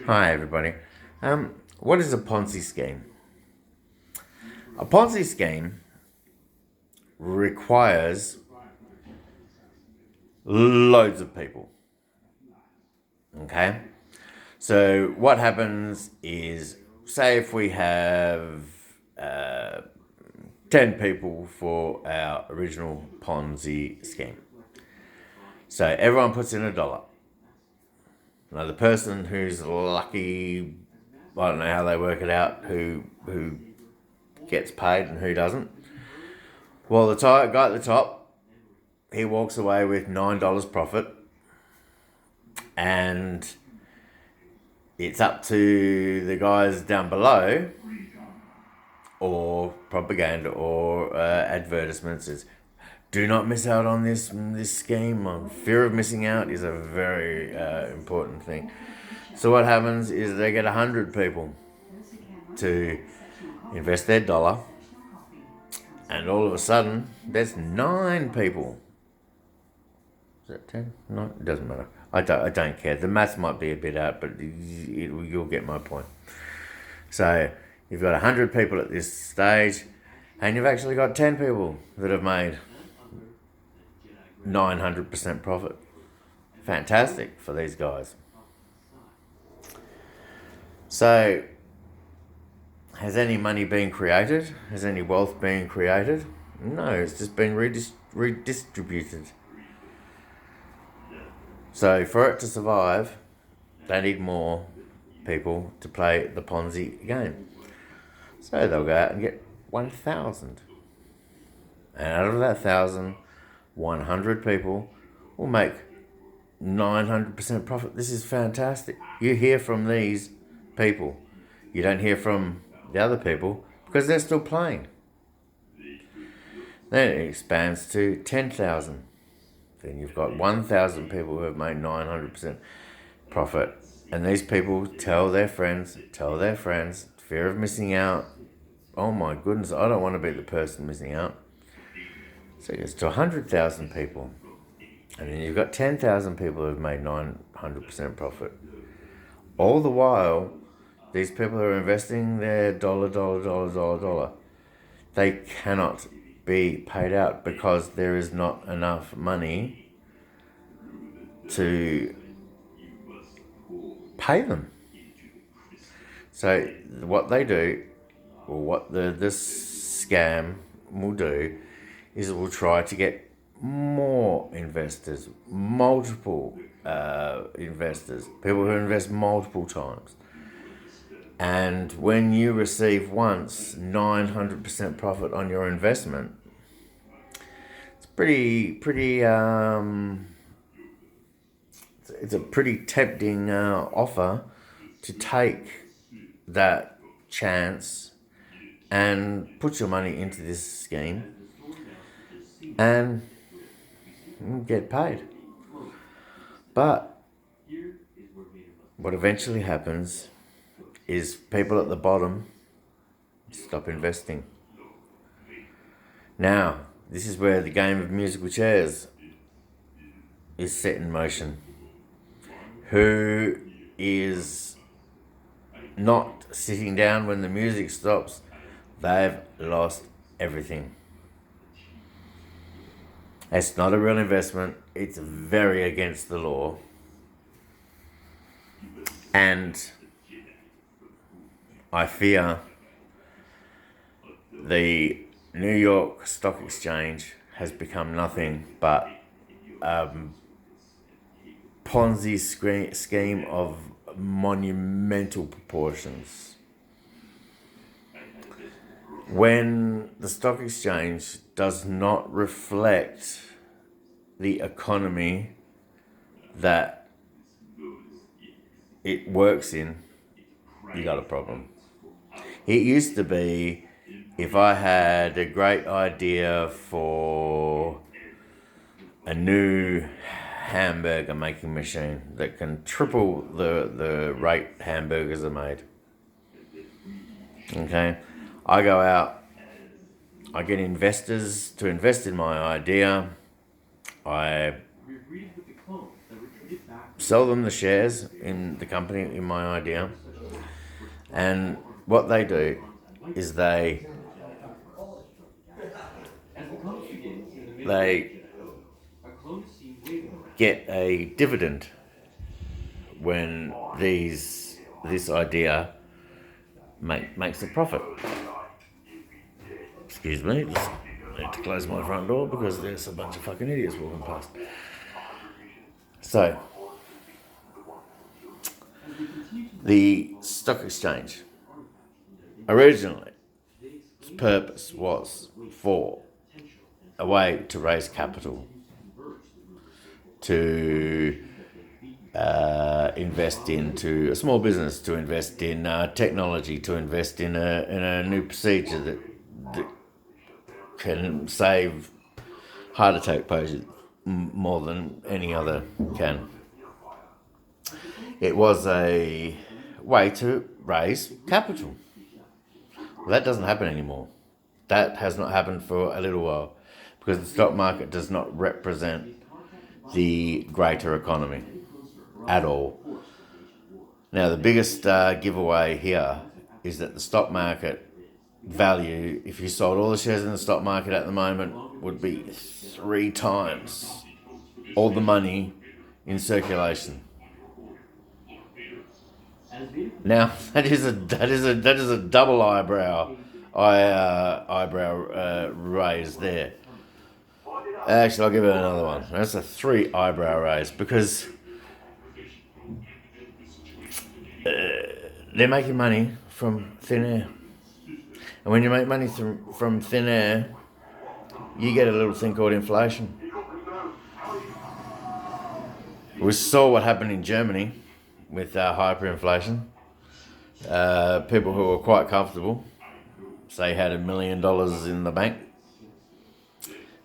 Hi, everybody. What is a Ponzi scheme? A Ponzi scheme requires loads of people. Okay? So, what happens is, say, if we have 10 people for our original Ponzi scheme. So, everyone puts in $1. Now, the person who's lucky, I don't know how they work it out, who gets paid and who doesn't. Well, the guy at the top, he walks away with $9 profit, and it's up to the guys down below, or propaganda, or advertisements. Is do not miss out on this scheme. Fear of missing out is a very important thing. So what happens is they get 100 people to invest their $1, and all of a sudden there's 9 people. Is that 10? No, it doesn't matter. I don't care. The maths might be a bit out, but you'll get my point. So you've got 100 people at this stage, and you've actually got 10 people that have made 900% profit. Fantastic for these guys. So, has any money been created? Has any wealth been created? No, it's just been redistributed. So, for it to survive, they need more people to play the Ponzi game. So, they'll go out and get 1,000. And out of that 1,000, 100 people will make 900% profit. This is fantastic. You hear from these people. You don't hear from the other people because they're still playing. Then it expands to 10,000. Then you've got 1,000 people who have made 900% profit. And these people tell their friends, fear of missing out. Oh my goodness, I don't want to be the person missing out. So it gets to 100,000 people. And then you've got 10,000 people who have made 900% profit. All the while, these people are investing their dollar, they cannot be paid out because there is not enough money to pay them. So what they do, or what this scam will do, is it will try to get more investors, multiple investors, people who invest multiple times. And when you receive once 900% profit on your investment, it's it's a pretty tempting offer to take that chance and put your money into this scheme and get paid. But what eventually happens is people at the bottom stop investing. Now, this is where the game of musical chairs is set in motion. Who is not sitting down when the music stops, they've lost everything. It's not a real investment. It's very against the law. And I fear the New York Stock Exchange has become nothing but Ponzi scheme of monumental proportions. When the stock exchange does not reflect the economy that it works in, you got a problem. It used to be, if I had a great idea for a new hamburger making machine that can triple the rate hamburgers are made. Okay, I go out, I get investors to invest in my idea. I sell them the shares in the company, in my idea. And what they do is they get a dividend when this idea makes a profit. Excuse me, just need to close my front door because there's a bunch of fucking idiots walking past. So, the stock exchange originally, its purpose was for a way to raise capital, to invest into a small business, to invest in technology, to invest in a new procedure that can save heart attack patients more than any other can. It was a way to raise capital. Well, that doesn't happen anymore. That has not happened for a little while because the stock market does not represent the greater economy at all. Now, the biggest giveaway here is that the stock market value, if you sold all the shares in the stock market at the moment, would be 3 times all the money in circulation. Now that is a double eyebrow raise there. Actually, I'll give it another one. That's a 3 eyebrow raise because they're making money from thin air, and when you make money from thin air, you get a little thing called inflation. We saw what happened in Germany with hyperinflation. People who were quite comfortable, say had $1 million in the bank,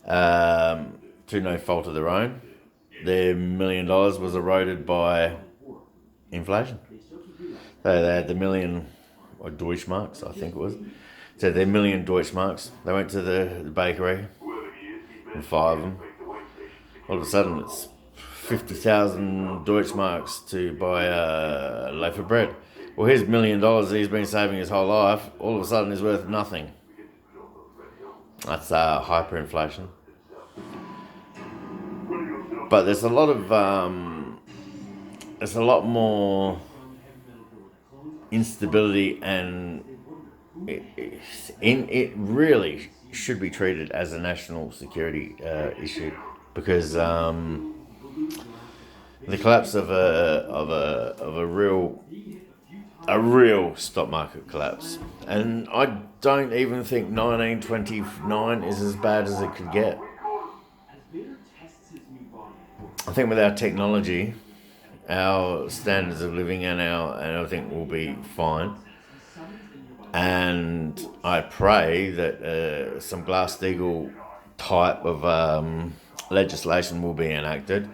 to no fault of their own, their $1 million was eroded by inflation. So they had the million, or Deutschmarks, I think it was. So their million Deutschmarks, they went to the bakery, and 5 of them. All of a sudden it's 50,000 Deutschmarks to buy a loaf of bread. Well, his $1 million he's been saving his whole life, all of a sudden is worth nothing. That's hyperinflation. But there's a lot more instability, and it really should be treated as a national security issue because the collapse of a real stock market collapse, and I don't even think 1929 is as bad as it could get. I think with our technology, our standards of living and everything will be fine. And I pray that some Glass-Steagall type of legislation will be enacted,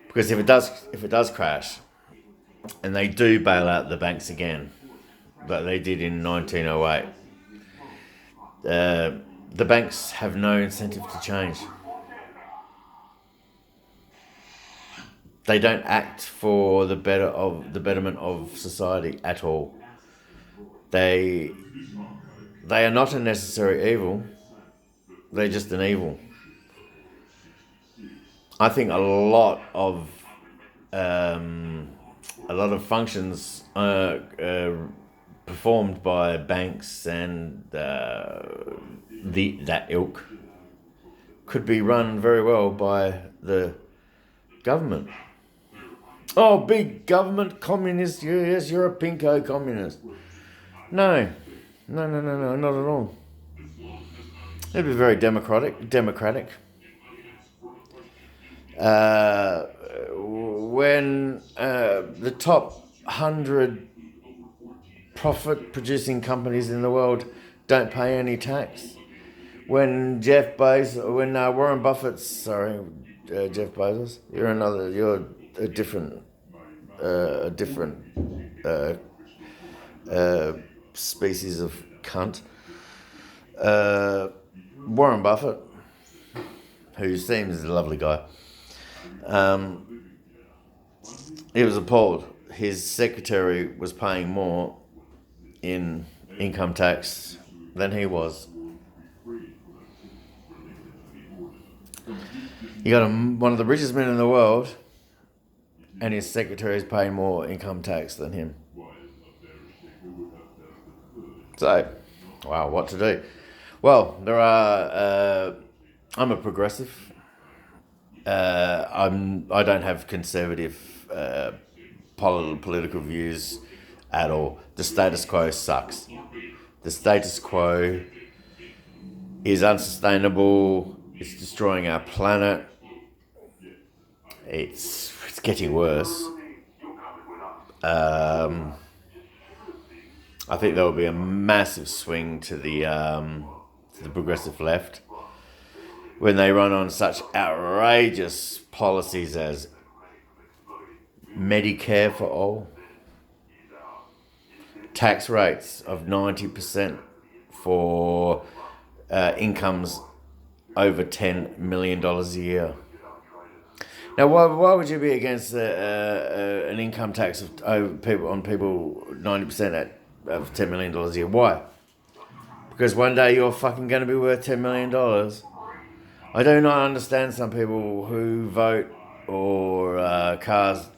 because if it does crash, and they do bail out the banks again, like they did in 1908, the banks have no incentive to change. They don't act for the betterment of society at all. They are not a necessary evil. They're just an evil. I think a lot of functions performed by banks and that ilk could be run very well by the government. Oh, big government communist, yes, you're a pinko communist. No, not at all. It'd be very democratic. When the top 100 profit-producing companies in the world don't pay any tax. When Jeff Bezos, you're a different species of cunt. Warren Buffett, who seems a lovely guy, he was appalled. His secretary was paying more in income tax than he was. You got one of the richest men in the world, and his secretary is paying more income tax than him. So, wow, what to do? Well, there are. I'm a progressive. I don't have conservative political views at all. The status quo sucks. The status quo is unsustainable. It's destroying our planet. It's getting worse. I think there will be a massive swing to the progressive left when they run on such outrageous policies as Medicare for all, tax rates of 90% for incomes over $10 million a year. Now, why would you be against an income tax of people 90% of $10 million a year? Why? Because one day you're fucking going to be worth $10 million. I do not understand some people who vote or cars.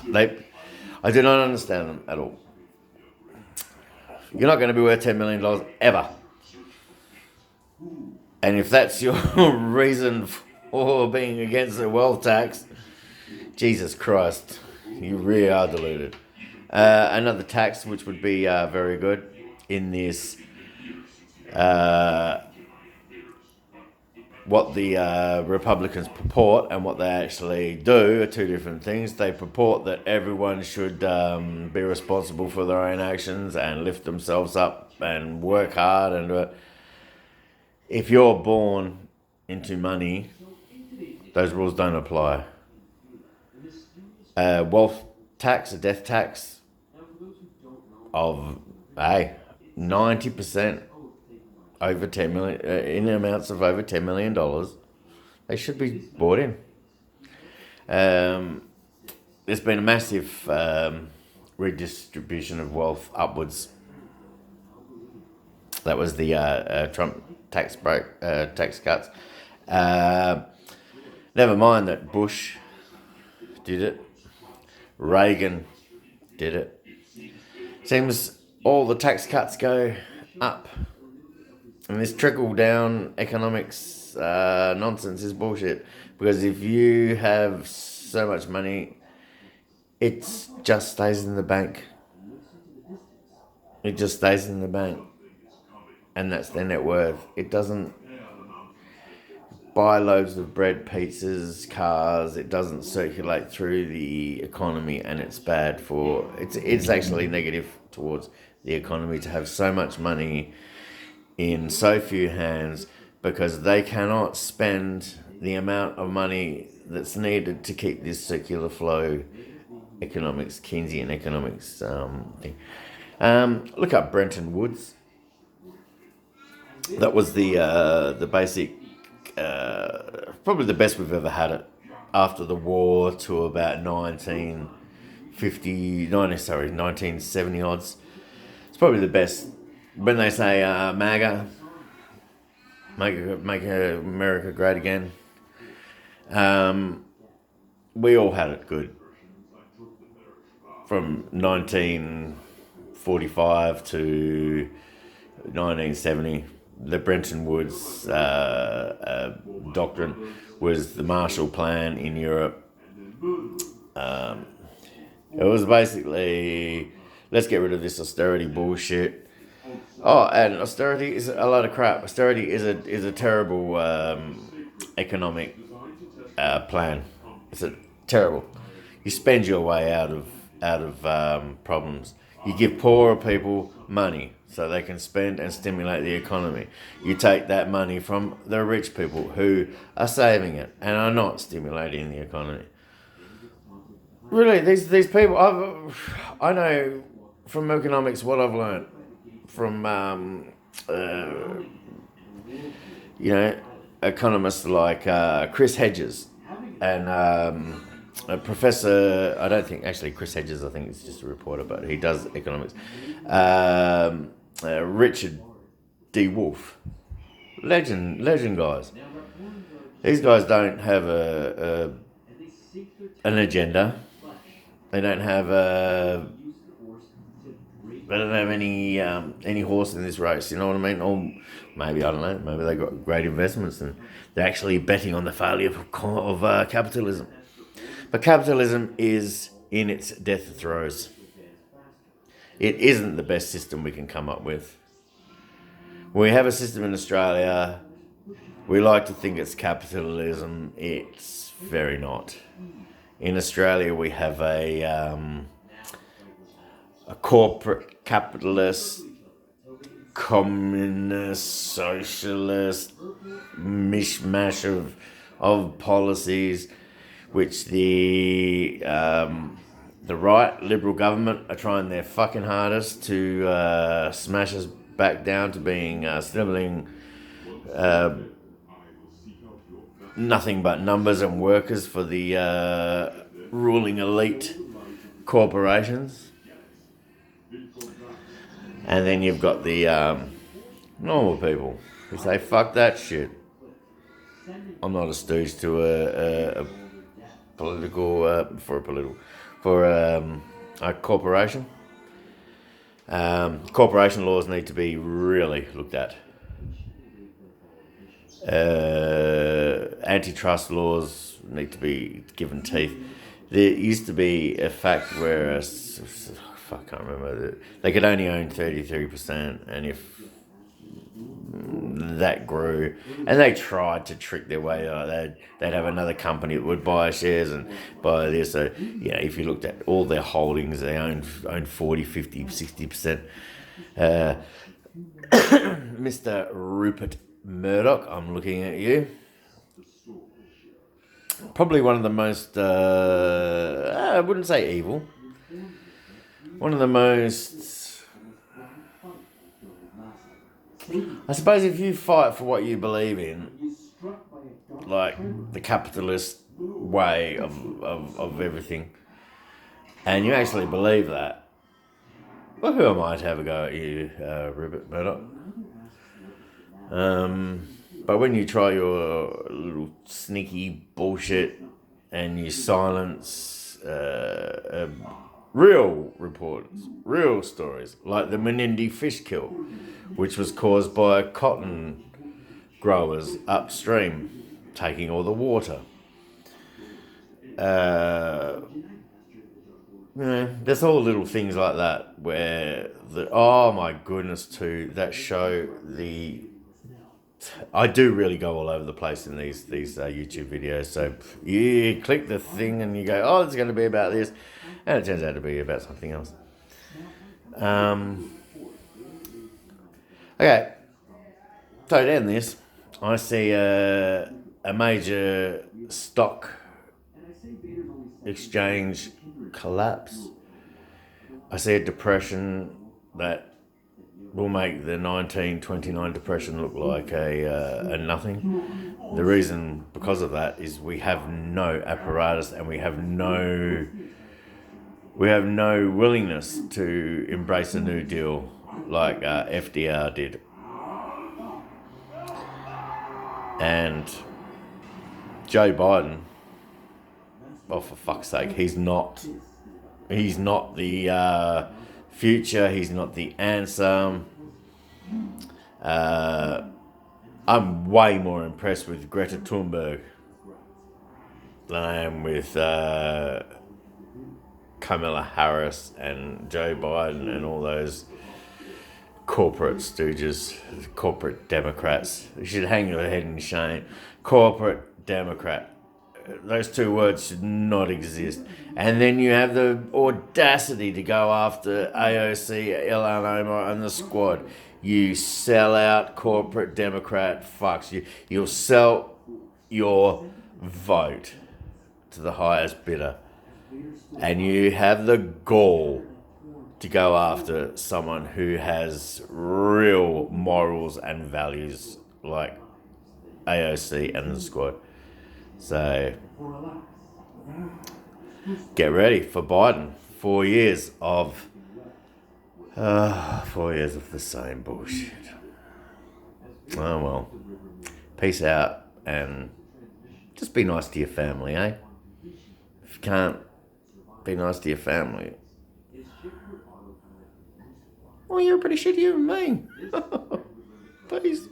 I do not understand them at all. You're not going to be worth $10 million ever. And if that's your reason for being against the wealth tax, Jesus Christ, you really are deluded. Another tax which would be very good in this, what the Republicans purport and what they actually do are two different things. They purport that everyone should be responsible for their own actions and lift themselves up and work hard. And if you're born into money, those rules don't apply. Wealth tax, a death tax of 90% over 10 million, in amounts of over $10 million, they should be bought in. There's been a massive redistribution of wealth upwards. That was the Trump tax cuts. Never mind that Bush did it. Reagan did it. Seems all the tax cuts go up. And this trickle-down economics nonsense is bullshit. Because if you have so much money, it just stays in the bank. It just stays in the bank. And that's their net worth. It doesn't buy loads of bread, pizzas, cars. It doesn't circulate through the economy, and it's bad for... It's actually negative towards the economy to have so much money in so few hands, because they cannot spend the amount of money that's needed to keep this circular flow economics, Keynesian economics thing. Look up Bretton Woods. That was the basic, probably the best we've ever had it after the war to about 1970 odds. It's probably the best. When they say MAGA, make America great again, we all had it good. From 1945 to 1970, the Bretton Woods doctrine was the Marshall Plan in Europe. It was basically, let's get rid of this austerity bullshit. Oh, and austerity is a lot of crap. Austerity is a terrible economic plan. It's terrible. You spend your way out of problems. You give poorer people money so they can spend and stimulate the economy. You take that money from the rich people who are saving it and are not stimulating the economy. Really, these people, I know from economics what I've learned from economists like Chris Hedges. and a professor, I don't think, actually Chris Hedges, I think it's just a reporter, but he does economics. Richard D. Wolf, legend guys. These guys don't have an agenda. They don't have any horse in this race. You know what I mean? Or maybe, I don't know. Maybe they got great investments and they're actually betting on the failure of capitalism. But capitalism is in its death throes. It isn't the best system we can come up with. We have a system in Australia. We like to think it's capitalism. It's very not. In Australia, we have a corporate capitalist, communist, socialist mishmash of policies, which the right Liberal government are trying their fucking hardest to smash us back down to being still nothing but numbers and workers for the ruling elite corporations. And then you've got the normal people who say, fuck that shit. I'm not a stooge to a corporation. Corporation laws need to be really looked at. Antitrust laws need to be given teeth. There used to be a fact where I can't remember, they could only own 33%, and if that grew, and they tried to trick their way out, they'd have another company that would buy shares and buy this. So yeah, if you looked at all their holdings, they own 40, 50, 60%. Mr. Rupert Murdoch, I'm looking at you. Probably one of the most, I wouldn't say evil, one of the most, I suppose if you fight for what you believe in, like the capitalist way of everything, and you actually believe that, well, who am I to have a go at you, Rupert Murdoch? But when you try your little sneaky bullshit and you silence real reports, real stories, like the Menindee fish kill, which was caused by cotton growers upstream taking all the water. There's all little things like that where oh my goodness, too, that show I do really go all over the place in these YouTube videos. So you click the thing and you go, oh, it's going to be about this, and it turns out to be about something else. Okay, so to end this, I see a major stock exchange collapse. I see a depression that will make the 1929 depression look like a nothing. The reason because of that is we have no apparatus and we have no willingness to embrace a New Deal like FDR did. And Joe Biden, well, for fuck's sake, he's not the future, he's not the answer. I'm way more impressed with Greta Thunberg than I am with Kamala Harris and Joe Biden and all those corporate stooges, corporate Democrats. You should hang your head in shame. Corporate Democrat. Those two words should not exist. And then you have the audacity to go after AOC, Ilhan Omar, and the squad. You sell out corporate Democrat fucks. You'll sell your vote to the highest bidder. And you have the gall to go after someone who has real morals and values like AOC and the squad. So get ready for Biden. 4 years of 4 years of the same bullshit. Oh well. Peace out and just be nice to your family, eh? If you can't be nice to your family, well, you're a pretty shitty human being. Peace.